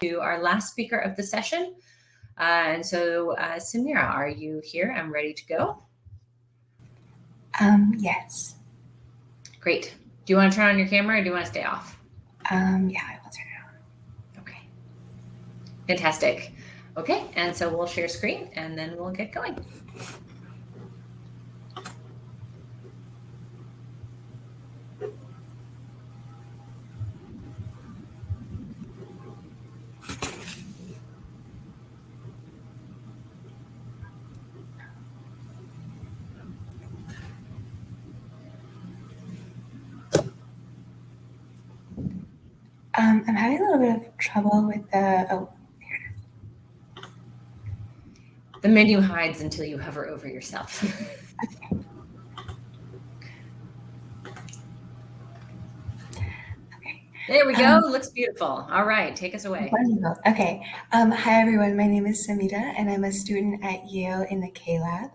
to our last speaker of the session. Samira, are you here? I'm ready to go. Yes. Great. Do you want to turn on your camera or do you want to stay off? Yeah, I will turn it on. Okay. Fantastic. Okay, and so we'll share screen and then we'll get going. I'm having a little bit of trouble with the, oh, here it is. The menu hides until you hover over yourself. Okay. There we go. Looks beautiful. All right, take us away. Wonderful. Okay. Hi, everyone. My name is Samira, and I'm a student at Yale in the KAYE LAB.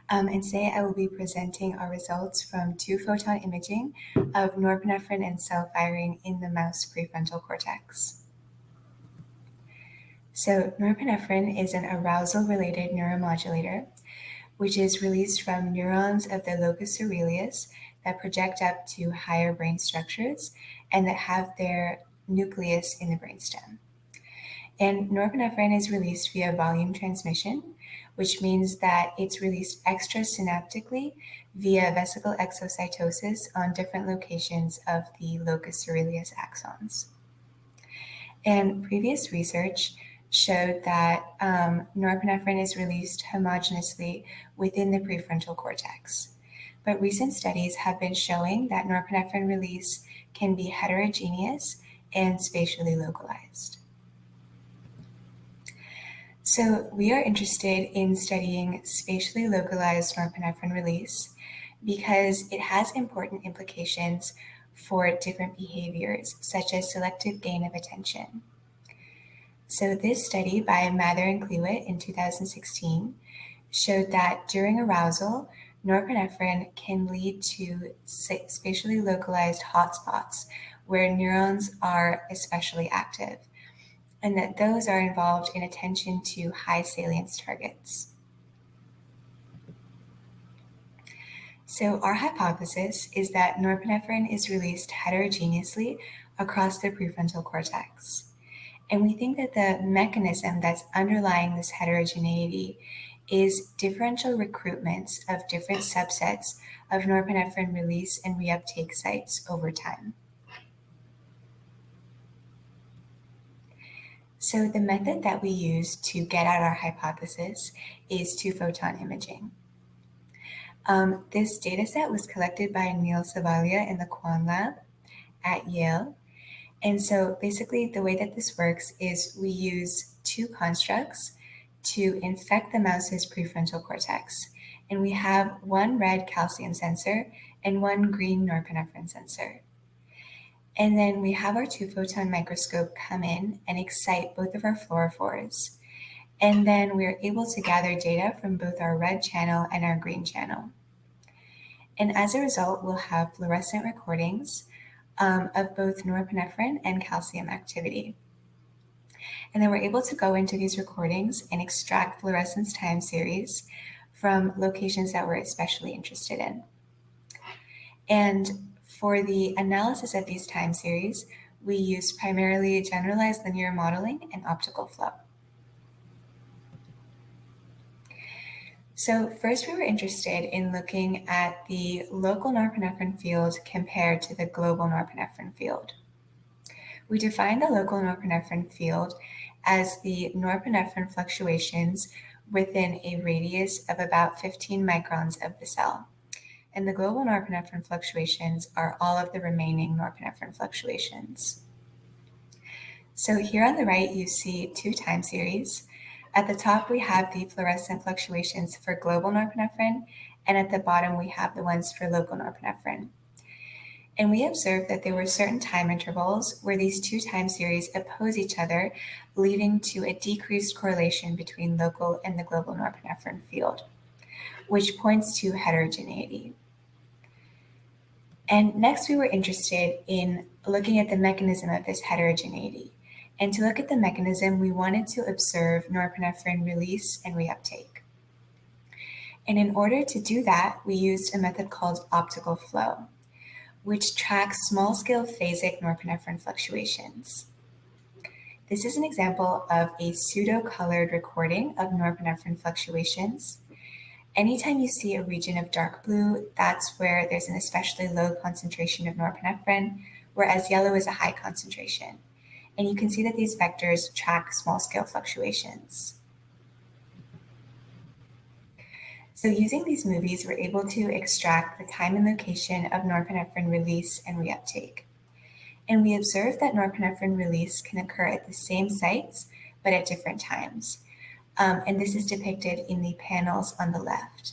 And today I will be presenting our results from two-photon imaging of norepinephrine and cell firing in the mouse prefrontal cortex. So norepinephrine is an arousal-related neuromodulator, which is released from neurons of the locus coeruleus that project up to higher brain structures and that have their nucleus in the brainstem. And norepinephrine is released via volume transmission, which means that it's released extra-synaptically via vesicle exocytosis on different locations of the locus coeruleus axons. And previous research showed that norepinephrine is released homogeneously within the prefrontal cortex. But recent studies have been showing that norepinephrine release can be heterogeneous and spatially localized. So we are interested in studying spatially localized norepinephrine release because it has important implications for different behaviors, such as selective gain of attention. So this study by Mather and Klewitt in 2016 showed that during arousal, norepinephrine can lead to spatially localized hotspots where neurons are especially active, and that those are involved in attention to high salience targets. So our hypothesis is that norepinephrine is released heterogeneously across the prefrontal cortex. And we think that the mechanism that's underlying this heterogeneity is differential recruitments of different subsets of norepinephrine release and reuptake sites over time. So the method that we use to get at our hypothesis is two-photon imaging. This data set was collected by Neil Savalia in the Quan lab at Yale. And so basically the way that this works is we use two constructs to infect the mouse's prefrontal cortex. And we have one red calcium sensor and one green norepinephrine sensor. And then we have our two-photon microscope come in and excite both of our fluorophores. And then we're able to gather data from both our red channel and our green channel. And as a result, we'll have fluorescent recordings of both norepinephrine and calcium activity. And then we're able to go into these recordings and extract fluorescence time series from locations that we're especially interested in. And for the analysis of these time series, we use primarily generalized linear modeling and optical flow. So first we were interested in looking at the local norepinephrine field compared to the global norepinephrine field. We defined the local norepinephrine field as the norepinephrine fluctuations within a radius of about 15 microns of the cell. And the global norepinephrine fluctuations are all of the remaining norepinephrine fluctuations. So here on the right, you see two time series. At the top, we have the fluorescent fluctuations for global norepinephrine, and at the bottom, we have the ones for local norepinephrine. And we observed that there were certain time intervals where these two time series oppose each other, leading to a decreased correlation between local and the global norepinephrine field, which points to heterogeneity. And next, we were interested in looking at the mechanism of this heterogeneity. And to look at the mechanism, we wanted to observe norepinephrine release and reuptake. And in order to do that, we used a method called optical flow, which tracks small-scale phasic norepinephrine fluctuations. This is an example of a pseudo-colored recording of norepinephrine fluctuations. Anytime you see a region of dark blue, that's where there's an especially low concentration of norepinephrine, whereas yellow is a high concentration. And you can see that these vectors track small-scale fluctuations. So using these movies, we're able to extract the time and location of norepinephrine release and reuptake. And we observed that norepinephrine release can occur at the same sites, but at different times. And this is depicted in the panels on the left.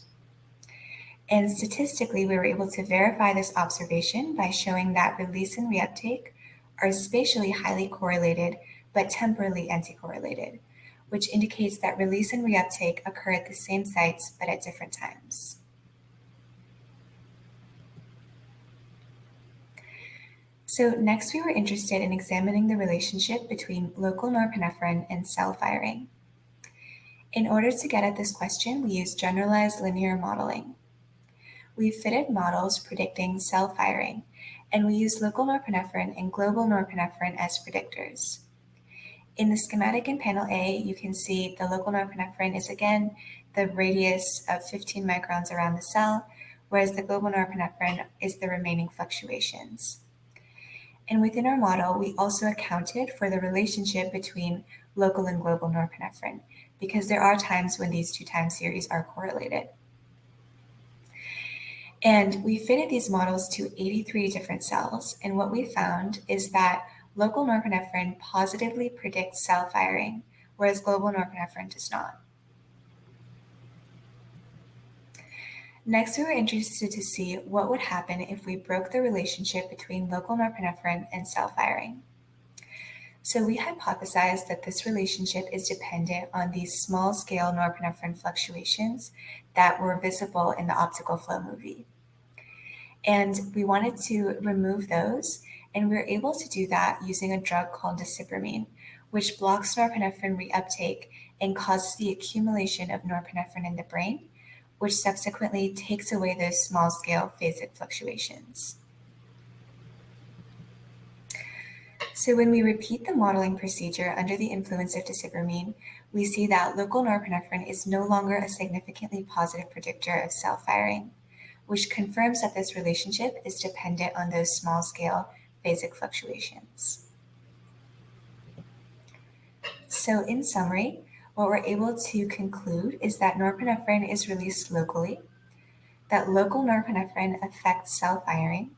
And statistically, we were able to verify this observation by showing that release and reuptake are spatially highly correlated, but temporally anticorrelated, which indicates that release and reuptake occur at the same sites, but at different times. So next, we were interested in examining the relationship between local norepinephrine and cell firing. In order to get at this question, we used generalized linear modeling. We fitted models predicting cell firing, and we used local norepinephrine and global norepinephrine as predictors. In the schematic in panel A, you can see the local norepinephrine is again the radius of 15 microns around the cell, whereas the global norepinephrine is the remaining fluctuations. And within our model, we also accounted for the relationship between local and global norepinephrine, because there are times when these two time series are correlated. And we fitted these models to 83 different cells, and what we found is that local norepinephrine positively predicts cell firing, whereas global norepinephrine does not. Next, we were interested to see what would happen if we broke the relationship between local norepinephrine and cell firing. So we hypothesized that this relationship is dependent on these small-scale norepinephrine fluctuations that were visible in the optical flow movie. And we wanted to remove those, and we were able to do that using a drug called desipramine, which blocks norepinephrine reuptake and causes the accumulation of norepinephrine in the brain, which subsequently takes away those small-scale phasic fluctuations. So when we repeat the modeling procedure under the influence of desipramine, we see that local norepinephrine is no longer a significantly positive predictor of cell firing, which confirms that this relationship is dependent on those small-scale phasic fluctuations. So in summary, what we're able to conclude is that norepinephrine is released locally, that local norepinephrine affects cell firing,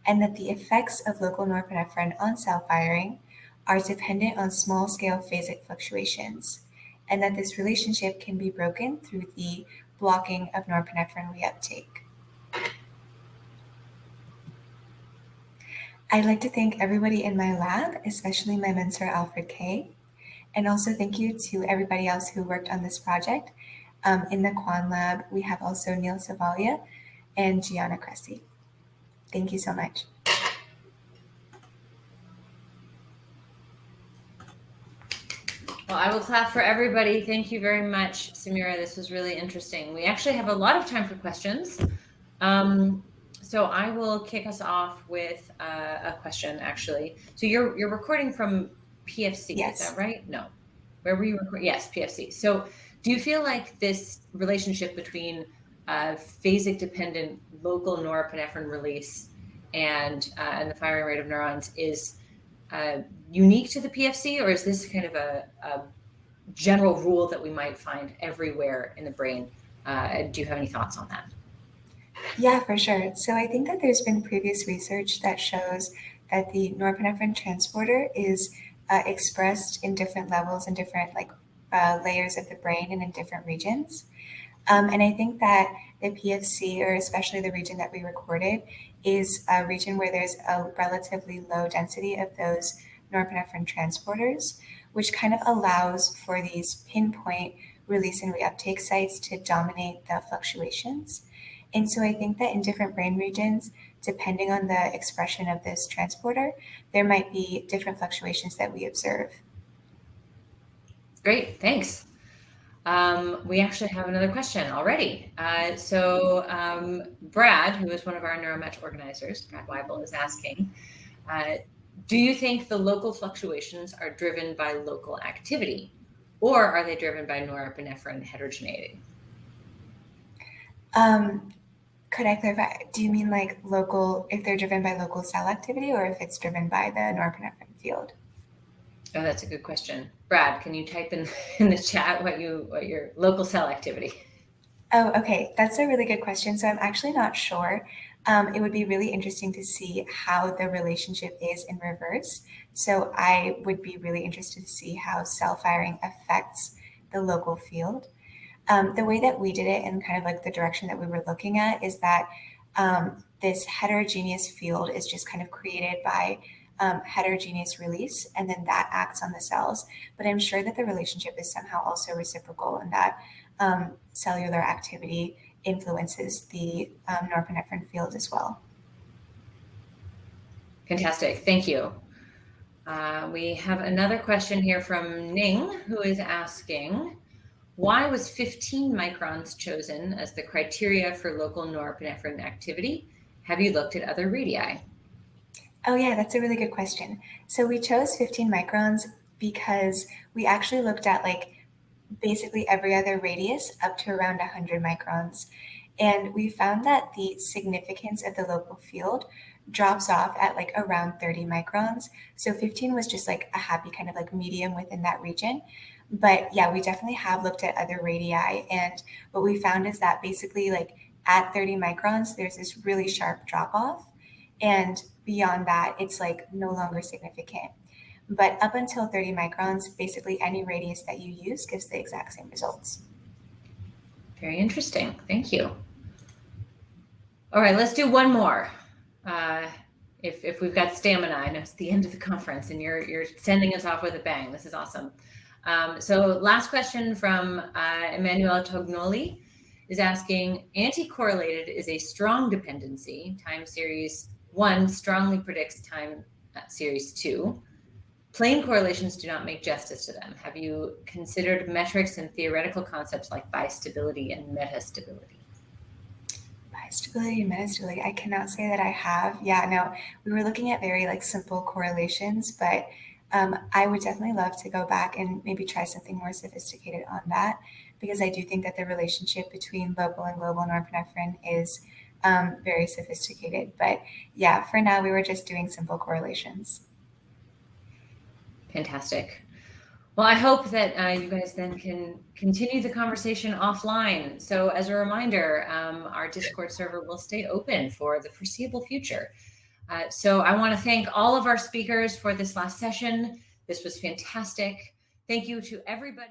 and that the effects of local norepinephrine on cell firing are dependent on small-scale phasic fluctuations, and that this relationship can be broken through the blocking of norepinephrine reuptake. I'd like to thank everybody in my lab, especially my mentor, Alfred K., and also thank you to everybody else who worked on this project. In the Quan lab, we have also Neil Savalia and Gianna Cressy. Thank you so much. Well, I will clap for everybody. Thank you very much, Samira. This was really interesting. We actually have a lot of time for questions. So I will kick us off with a question, actually. So you're recording from PFC, Yes. Is that right? No. Where were you recording? Yes, PFC. So do you feel like this relationship between phasic-dependent local norepinephrine release and the firing rate of neurons is unique to the PFC, or is this kind of a general rule that we might find everywhere in the brain? Do you have any thoughts on that? Yeah, for sure. So I think that there's been previous research that shows that the norepinephrine transporter is expressed in different levels and different layers of the brain and in different regions. And I think that the PFC, or especially the region that we recorded, is a region where there's a relatively low density of those norepinephrine transporters, which kind of allows for these pinpoint release and reuptake sites to dominate the fluctuations. And so I think that in different brain regions, depending on the expression of this transporter, there might be different fluctuations that we observe. Great, thanks. We actually have another question already. Brad, who is one of our Neuromatch organizers, Brad Weibel, is asking, do you think the local fluctuations are driven by local activity, or are they driven by norepinephrine heterogeneity? Could I clarify? Do you mean like local, if they're driven by local cell activity, or if it's driven by the norepinephrine field? Oh, that's a good question. Brad, can you type in the chat what your local cell activity? Oh, okay. That's a really good question. So I'm actually not sure. It would be really interesting to see how the relationship is in reverse. So I would be really interested to see how cell firing affects the local field. The way that we did it and kind of like the direction that we were looking at is that this heterogeneous field is just kind of created by heterogeneous release, and then that acts on the cells. But I'm sure that the relationship is somehow also reciprocal, and that cellular activity influences the norepinephrine field as well. Fantastic, thank you. We have another question here from Ning, who is asking, why was 15 microns chosen as the criteria for local norepinephrine activity? Have you looked at other radii? Oh yeah, that's a really good question. So we chose 15 microns because we actually looked at like basically every other radius up to around 100 microns. And we found that the significance of the local field drops off at like around 30 microns. So 15 was just like a happy kind of like medium within that region. But yeah, we definitely have looked at other radii. And what we found is that basically like at 30 microns, there's this really sharp drop off. And beyond that, it's like no longer significant. But up until 30 microns, basically any radius that you use gives the exact same results. Very interesting. Thank you. All right, let's do one more. If we've got stamina, I know it's the end of the conference and you're sending us off with a bang. This is awesome. So last question from Emanuela Tognoli is asking, anti-correlated is a strong dependency. Time series 1 strongly predicts time series 2. Plain correlations do not make justice to them. Have you considered metrics and theoretical concepts like bistability and metastability? Bistability and metastability, I cannot say that I have. Yeah, no, we were looking at very like simple correlations, but I would definitely love to go back and maybe try something more sophisticated on that, because I do think that the relationship between local and global norepinephrine is very sophisticated. But yeah, for now, we were just doing simple correlations. Fantastic. Well, I hope that you guys then can continue the conversation offline. So as a reminder, our Discord server will stay open for the foreseeable future. So I want to thank all of our speakers for this last session. This was fantastic. Thank you to everybody.